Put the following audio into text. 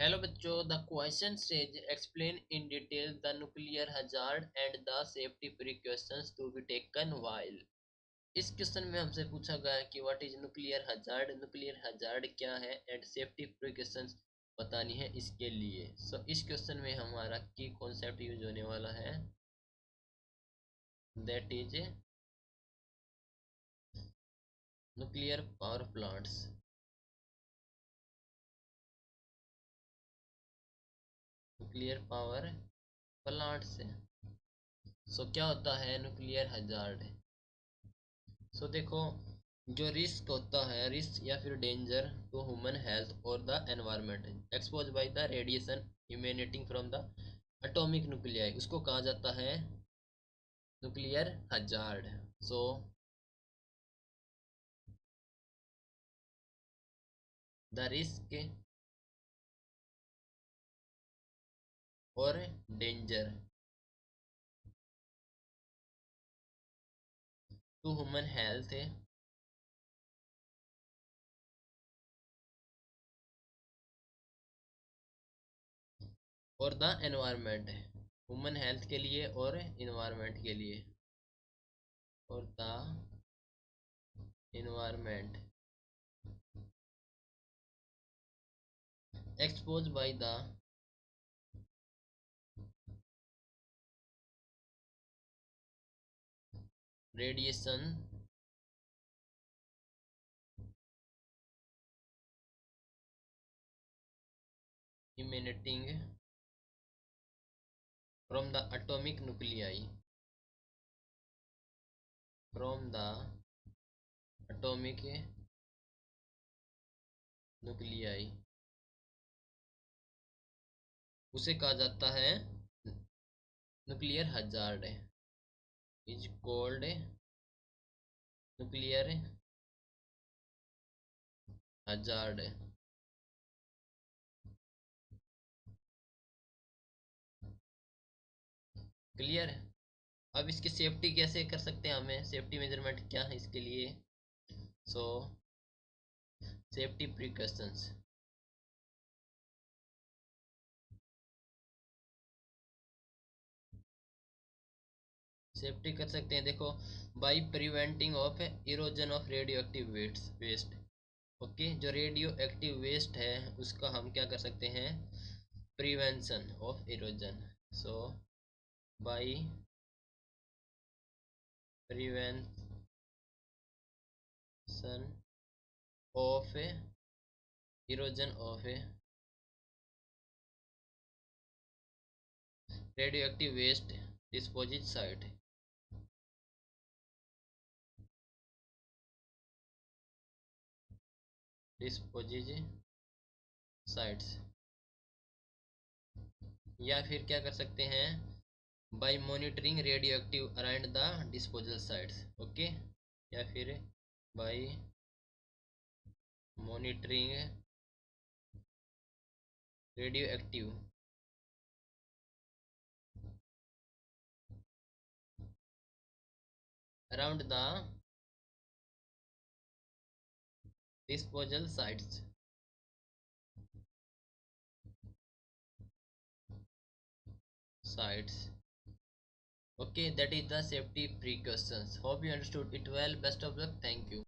Hello बच्चों, the question says explain in detail the nuclear hazard and the safety precautions to be taken while. इस question में हमसे पूछा गया है कि व्हाट इज न्यूक्लियर हजार्ड क्या है एंड सेफ्टी प्रिकॉशंस बतानी है इसके लिए। इस क्वेश्चन में हमारा की कॉन्सेप्ट यूज होने वाला है, that is nuclear power plants. Nuclear power plant से क्या होता है न्यूक्लियर हजार्ड। देखो, जो रिस्क होता है, रिस्क या फिर डेंजर टू ह्यूमन हेल्थ और the environment expose by the radiation emanating from the atomic nuclei, उसको कहा जाता है nuclear hazard. So the risk और डेंजर टू ह्यूमन हेल्थ और द एनवायरनमेंट, ह्यूमन हेल्थ के लिए और इन्वायरमेंट के लिए, और the environment expose by the radiation emanating from the atomic nuclei, from the atomic nuclei, उसे कहा जाता है nuclear hazard, is called nuclear hazard. Clear है। अब इसकी सेफ्टी कैसे कर सकते हैं, हमें सेफ्टी मेजरमेंट क्या है इसके लिए। सो सेफ्टी प्रिकॉशंस, सेफ्टी कर सकते हैं, देखो, by preventing of erosion of radioactive waste. Okay, जो रेडियो एक्टिव वेस्ट है उसका हम क्या कर सकते हैं, prevention of erosion. So by prevention of erosion of radioactive waste deposit site, deposit sites, या फिर क्या कर सकते हैं, by monitoring radioactive around the disposal sites. Okay, या फिर by monitoring radioactive around the disposal sites. Okay, that is the safety precautions. Hope you understood it well. Best of luck. Thank you.